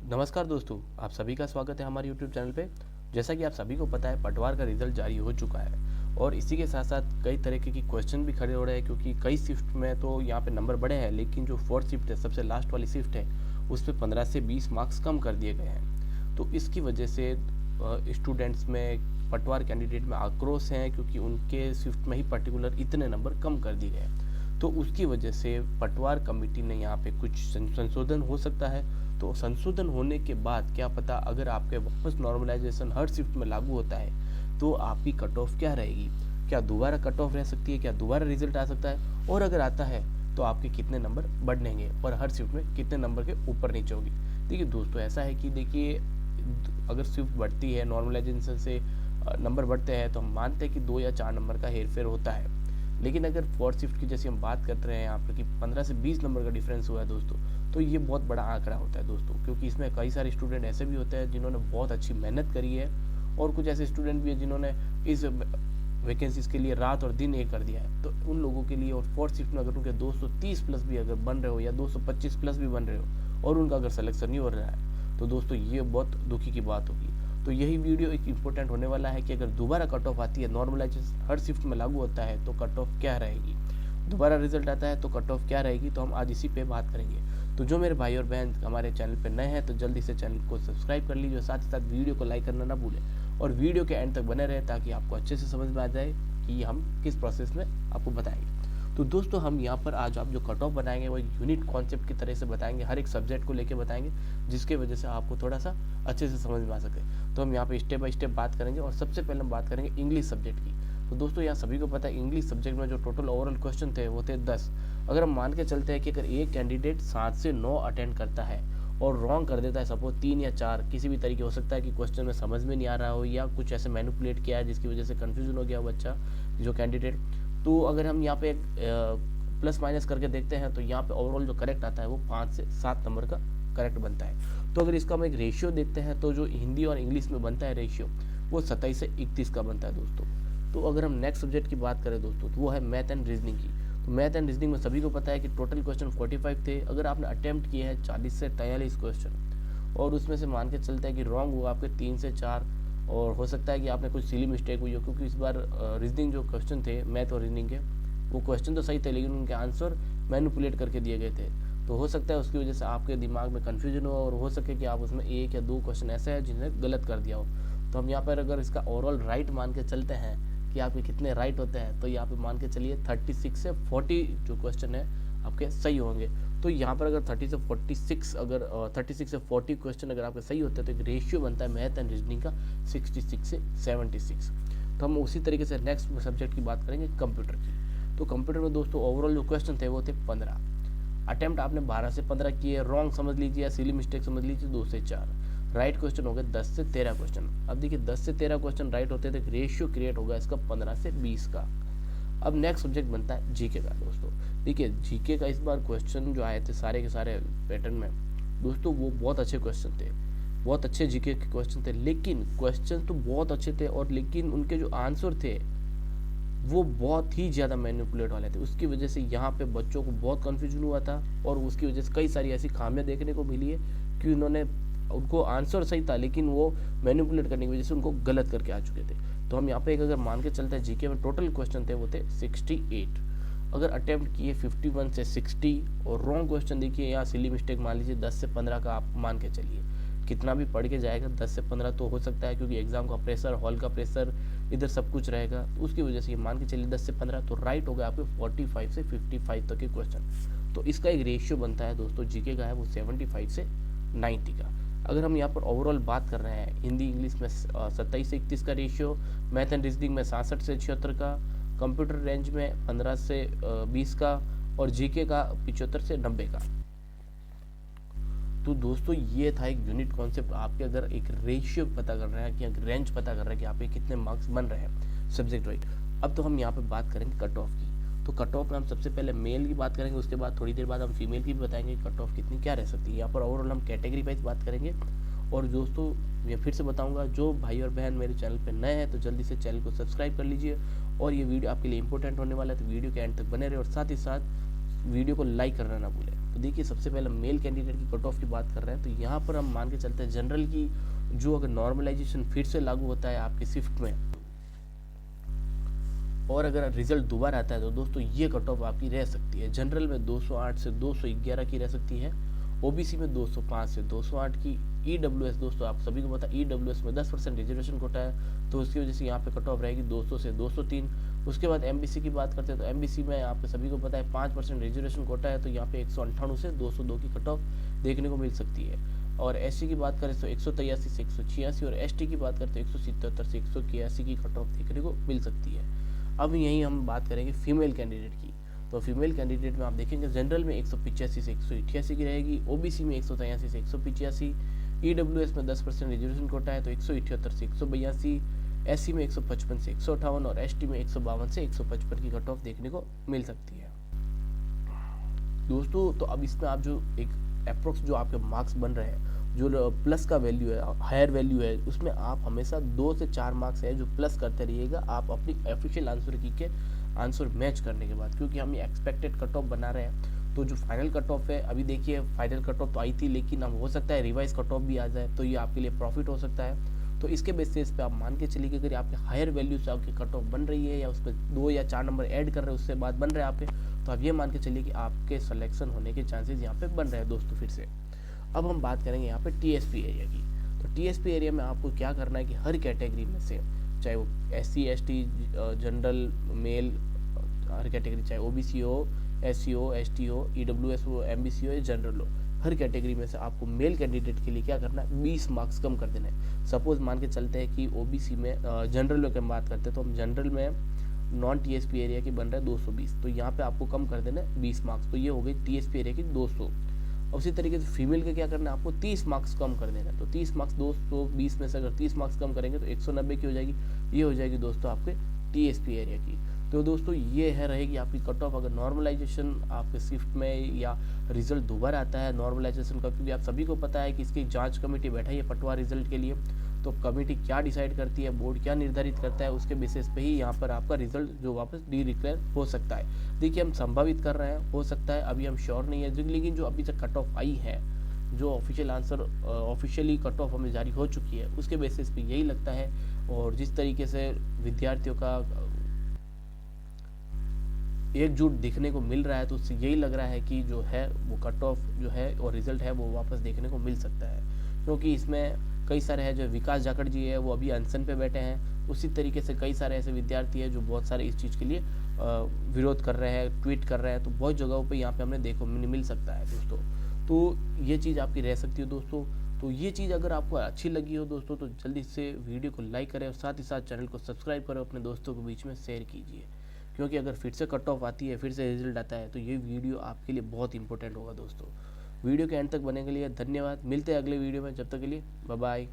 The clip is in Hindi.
नमस्कार दोस्तों, आप सभी का स्वागत है हमारे YouTube चैनल पे। जैसा कि आप सभी को पता है, पटवार का रिजल्ट जारी हो चुका है और इसी के साथ साथ कई तरीके की क्वेश्चन भी खड़े हो रहे हैं, क्योंकि कई शिफ्ट में तो यहाँ पे नंबर बढ़े हैं, लेकिन जो फोर्थ शिफ्ट है, सबसे लास्ट वाली शिफ्ट है, उस पर 15 से 20 मार्क्स कम कर दिए गए हैं। तो इसकी वजह से स्टूडेंट्स में, पटवार कैंडिडेट में आक्रोश है, क्योंकि उनके शिफ्ट में ही पर्टिकुलर इतने नंबर कम कर दिए गए। तो उसकी वजह से पटवार कमेटी ने यहाँ पे कुछ संशोधन हो सकता है। तो संशोधन होने के बाद क्या पता, अगर आपके वापस नॉर्मलाइजेशन हर शिफ्ट में लागू होता है तो आपकी कट ऑफ क्या रहेगी, क्या दोबारा कट ऑफ रह सकती है, क्या दोबारा रिजल्ट आ सकता है, और अगर आता है तो आपके कितने नंबर बढ़ेंगे और हर शिफ्ट में कितने नंबर के ऊपर नीचे होगी। देखिए दोस्तों, ऐसा है कि देखिए, अगर शिफ्ट बढ़ती है, नॉर्मलाइजेशन से नंबर बढ़ते हैं, तो हम मानते हैं कि 2 या 4 नंबर का हेरफेर होता है। लेकिन अगर फोर्थ शिफ्ट की जैसे हम बात करते रहे हैं यहाँ पर कि 15 से 20 नंबर का डिफरेंस हुआ है दोस्तों, तो ये बहुत बड़ा आंकड़ा होता है दोस्तों, क्योंकि इसमें कई सारे स्टूडेंट ऐसे भी होते हैं जिन्होंने बहुत अच्छी मेहनत करी है, और कुछ ऐसे स्टूडेंट भी हैं जिन्होंने इस वैकेंसीज के लिए रात और दिन एक कर दिया है। तो उन लोगों के लिए, और फोर्थ शिफ्ट में अगर उनके 230 प्लस भी अगर बन रहे हो या 225 प्लस भी बन रहे हो और उनका अगर सिलेक्शन नहीं हो रहा है, तो दोस्तों ये बहुत दुखी की बात होगी। तो यही वीडियो एक इम्पोर्टेंट होने वाला है कि अगर दोबारा कट ऑफ आती है, नॉर्मलाइजेशन हर शिफ्ट में लागू होता है, तो कट ऑफ क्या रहेगी, दोबारा रिजल्ट आता है तो कट ऑफ क्या रहेगी। तो हम आज इसी पे बात करेंगे। तो जो मेरे भाई और बहन हमारे चैनल पे नए हैं, तो जल्दी से चैनल को सब्सक्राइब कर लीजिए, साथ ही साथ वीडियो को लाइक करना ना भूलें, और वीडियो के एंड तक बने रहे ताकि आपको अच्छे से समझ में आ जाए कि हम किस प्रोसेस में आपको बताएंगे। तो दोस्तों, हम यहाँ पर आज आप जो कट ऑफ बनाएंगे वो एक यूनिट कॉन्सेप्ट की तरह से बताएंगे, हर एक सब्जेक्ट को लेके बताएंगे, जिसके वजह से आपको थोड़ा सा अच्छे से समझ में आ सके। तो हम यहाँ पे स्टेप बाय स्टेप बात करेंगे, और सबसे पहले हम बात करेंगे इंग्लिश सब्जेक्ट की। तो दोस्तों, यहाँ सभी को पता है, इंग्लिश सब्जेक्ट में जो टोटल ओवरऑल क्वेश्चन थे वो थे 10। अगर हम मान के चलते हैं कि अगर एक कैंडिडेट 7 से 9 अटेंड करता है और रॉन्ग कर देता है, सपोज 3 या 4, किसी भी तरीके हो सकता है कि क्वेश्चन में समझ में नहीं आ रहा हो या कुछ ऐसे मैनिपुलेट किया है जिसकी वजह से कन्फ्यूजन हो गया हो बच्चा, जो कैंडिडेट, तो अगर हम यहाँ पे प्लस माइनस करके देखते हैं, तो यहाँ पे ओवरऑल जो करेक्ट आता है वो 5 से 7 नंबर का करेक्ट बनता है। तो अगर इसका हम एक रेशियो देखते हैं, तो जो हिंदी और इंग्लिश में बनता है रेशियो, वो 27 से 31 का बनता है दोस्तों। तो अगर हम नेक्स्ट सब्जेक्ट की बात करें दोस्तों, तो वो है मैथ एंड रीजनिंग की। तो मैथ एंड रीजनिंग में सभी को पता है कि टोटल क्वेश्चन 45 थे। अगर आपने अटेम्प्ट किए हैं 40 से 43 क्वेश्चन, और उसमें से मान के चलते हैं कि रॉन्ग हुआ आपके 3 से 4, और हो सकता है कि आपने कुछ सिली मिस्टेक हुई हो, क्योंकि इस बार रीजनिंग जो क्वेश्चन थे मैथ और रीजनिंग के, वो क्वेश्चन तो सही थे लेकिन उनके आंसर मैनिपुलेट करके दिए गए थे। तो हो सकता है उसकी वजह से आपके दिमाग में कन्फ्यूजन हो, और हो सके कि आप उसमें 1 या 2 क्वेश्चन ऐसे हैं जिन्हें गलत कर दिया हो। तो हम यहाँ पर अगर इसका ओवरऑल राइट मान के चलते हैं कि आपके कितने राइट होते हैं, तो यहाँ पे मान के चलिए 36 से 40 जो क्वेश्चन है आपके सही होंगे। तो यहाँ पर अगर 36 से 40 क्वेश्चन अगर आपके सही होते हैं, तो एक रेशियो बनता है मैथ एंड रीजनिंग का 66 से 76। तो हम उसी तरीके से नेक्स्ट सब्जेक्ट की बात करेंगे, कंप्यूटर की। तो कंप्यूटर में दोस्तों ओवरऑल जो क्वेश्चन थे वो थे 15। अटेम्प्ट आपने 12 से 15 किए, रॉन्ग समझ लीजिए या सिली मिस्टेक समझ लीजिए 2 से 4। राइट क्वेश्चन हो गए 10 से 13 क्वेश्चन। अब देखिए 10 से 13 क्वेश्चन राइट होते थे, रेशियो क्रिएट होगा इसका 15 से 20 का। अब नेक्स्ट सब्जेक्ट बनता है जीके का दोस्तों। देखिए जीके का इस बार क्वेश्चन जो आए थे सारे के सारे पैटर्न में दोस्तों, वो बहुत अच्छे क्वेश्चन थे, बहुत अच्छे जीके के क्वेश्चन थे। लेकिन क्वेश्चन तो बहुत अच्छे थे, और लेकिन उनके जो आंसर थे वो बहुत ही ज़्यादा मैनिपुलेट वाले थे। उसकी वजह से यहाँ पे बच्चों को बहुत कन्फ्यूजन हुआ था, और उसकी वजह से कई सारी ऐसी खामियां देखने को मिली है कि उन्होंने, उनको आंसर सही था लेकिन वो मैनिपुलेट करने की वजह से उनको गलत करके आ चुके थे। तो हम यहाँ पे एक अगर मान के चलते हैं, जीके में टोटल क्वेश्चन थे वो थे 68। अगर अटेम्प्ट किए 51 से 60, और रॉन्ग क्वेश्चन देखिए यहाँ सिली मिस्टेक मान लीजिए 10 से 15 का आप मान के चलिए। कितना भी पढ़ के जाएगा 10 से 15 तो हो सकता है, क्योंकि एग्जाम का प्रेशर, हॉल का प्रेशर, इधर सब कुछ रहेगा, तो उसकी वजह से ये मान के चलिए 10 से 15, तो राइट हो गया आपके 45 से 55 तक के क्वेश्चन। तो इसका एक रेशियो बनता है दोस्तों जीके का है वो 75 से 90 का। अगर हम यहाँ पर ओवरऑल बात कर रहे हैं, हिंदी इंग्लिश में 27 से 31 का रेशियो, मैथ एंड रीजनिंग में 66 से 76 का, कंप्यूटर रेंज में 15 से 20 का, और जीके का 75 से 90 का। तो दोस्तों ये था एक यूनिट कॉन्सेप्ट। आपके अगर एक रेशियो पता कर रहे हैं कि रेंज पता कर रहे हैं कि आप कितने मार्क्स बन रहे हैं सब्जेक्ट वाइज। अब तो हम यहाँ पे बात करेंगे कट ऑफ की। तो कट ऑफ में हम सबसे पहले मेल की बात करेंगे, उसके बाद थोड़ी देर बाद हम फीमेल की भी बताएंगे कट ऑफ कितनी क्या रह सकती है। यहाँ पर ओवरऑल हम कैटेगरी वाइज बात करेंगे। और दोस्तों मैं फिर से बताऊंगा, जो भाई और बहन मेरे चैनल पे नए हैं तो जल्दी से चैनल को सब्सक्राइब कर लीजिए, और ये वीडियो आपके लिए इंपॉर्टेंट होने वाला है, तो वीडियो के एंड तक बने रहे, और साथ ही साथ वीडियो को लाइक करना ना भूलें। तो देखिए सबसे पहले मेल कैंडिडेट की कट ऑफ की बात कर रहे हैं, तो यहाँ पर हम मान के चलते हैं जनरल की जो अगर नॉर्मलाइजेशन फिर से लागू होता है आपके शिफ्ट में और अगर रिजल्ट दोबारा आता है तो दोस्तों ये कट ऑफ आपकी रह सकती है। जनरल में 208 से 211 की रह सकती है, ओबीसी में 205 से 208 की। ईडब्ल्यूएस दोस्तों आप सभी को पता है ईडब्ल्यूएस में 10% रिजर्वेशन कोटा है, तो उसकी वजह से यहाँ पे कट ऑफ रहेगी 200 से 203। उसके बाद एमबीसी की बात करते हैं तो एमबीसी में आपके सभी को पता है 5% रिजर्वेशन कोटा है, तो यहाँ पे 198 से 202 की कट ऑफ देखने को मिल सकती है। और एससी की बात करें तो 183 से 186, और एसटी की बात करते हैं 177 से 181 की कट ऑफ देखने को मिल सकती है। अब यहीं हम बात करेंगे फीमेल कैंडिडेट की, तो फीमेल कैंडिडेट में आप देखेंगे जनरल में 185 से 188 की रहेगी, ओबीसी में 183 से 185, ईडब्ल्यूएस में 10% रिजर्वेशन कोटा है तो 178 से 182, एससी में 155 से 158 और एसटी में 152 से 155 की कट ऑफ देखने को मिल सकती है दोस्तों। तो अब इसमें आप जो एक अप्रोक्स जो आपके मार्क्स बन रहे हैं, जो प्लस का वैल्यू है, हायर वैल्यू है, उसमें आप हमेशा 2 से 4 मार्क्स है जो प्लस करते रहिएगा आप अपनी ऑफिशियल आंसर की के आंसर मैच करने के बाद, क्योंकि हम ये एक्सपेक्टेड कट ऑफ बना रहे हैं। तो जो फाइनल कट ऑफ है, अभी देखिए फाइनल कट ऑफ तो आई थी, लेकिन अब हो सकता है रिवाइज कट ऑफ भी आ जाए, तो ये आपके लिए प्रॉफिट हो सकता है। तो इसके बेसिस पे आप मान के चलिए कि अगर आपके हायर वैल्यू से आपकी कट ऑफ बन रही है या उसमें 2 या 4 नंबर ऐड कर रहे हैं उससे बाद बन रहे हैं आपके, तो आप ये मान के चलिए कि आपके सिलेक्शन होने के चांसेस यहाँ पे बन रहे हैं दोस्तों। फिर से अब हम बात करेंगे यहाँ पे टीएसपी एरिया की। तो टीएसपी एरिया में आपको क्या करना है कि हर कैटेगरी में से, चाहे वो एससी एसटी जनरल मेल हर कैटेगरी, चाहे ओबीसी हो, एससी हो, एसटी हो, ईडब्ल्यूएस हो, एमबीसी हो या जनरल हो, हर कैटेगरी में से आपको मेल कैंडिडेट के लिए क्या करना है 20 मार्क्स कम कर देना है। सपोज मान के चलते हैं कि ओबीसी में जनरल में हम बात करते हैं तो हम जनरल में नॉन टीएसपी एरिया की बन रहा है 220, तो यहाँ पे आपको कम कर देना है 20 मार्क्स, तो ये हो गई टीएसपी एरिया की 200। उसी तरीके से फीमेल का क्या करना है आपको 30 मार्क्स कम कर देना है, तो 30 मार्क्स 220 में से अगर 30 मार्क्स कम करेंगे तो 190 की हो जाएगी, ये हो जाएगी दोस्तों आपके टीएसपी एरिया की। तो दोस्तों ये है रहेगी आपकी कट ऑफ अगर नॉर्मलाइजेशन आपके शिफ्ट में या रिजल्ट दोबारा आता है नॉर्मलाइजेशन का, क्योंकि आप सभी को पता है कि इसकी जांच कमेटी बैठा है पटवार रिजल्ट के लिए, तो कमेटी क्या डिसाइड करती है, बोर्ड क्या निर्धारित करता है, उसके बेसिस पे ही यहाँ पर आपका रिजल्ट जो वापस डी डिक्लेयर हो सकता है। देखिए हम संभावित कर रहे हैं, हो सकता है, अभी हम श्योर नहीं है, लेकिन जो अभी तक कट ऑफ आई है, जो official answer officially cut off हमें जारी हो चुकी है, उसके बेसिस पे यही लगता है। और जिस तरीके से विद्यार्थियों का एकजुट दिखने को मिल रहा है, तो उससे यही लग रहा है कि जो है वो कट ऑफ जो है और रिजल्ट है वो वापस देखने को मिल सकता है, क्योंकि इसमें कई सारे हैं, जो विकास जाखड़ जी है वो अभी अनशन पे बैठे हैं, उसी तरीके से कई सारे ऐसे विद्यार्थी हैं जो बहुत सारे इस चीज़ के लिए विरोध कर रहे हैं, ट्वीट कर रहे हैं, तो बहुत जगहों पे यहाँ पे हमें देखो मिल सकता है दोस्तों। तो ये चीज़ आपकी रह सकती है दोस्तों। तो ये चीज़ अगर आपको अच्छी लगी हो दोस्तों तो जल्दी से वीडियो को लाइक करें और साथ ही साथ चैनल को सब्सक्राइब करें, अपने दोस्तों के बीच में शेयर कीजिए, क्योंकि अगर फिर से कट ऑफ आती है, फिर से रिजल्ट आता है, तो ये वीडियो आपके लिए बहुत इंपॉर्टेंट होगा दोस्तों। वीडियो के एंड तक बने के लिए धन्यवाद, मिलते हैं अगले वीडियो में, जब तक के लिए बाय बाय।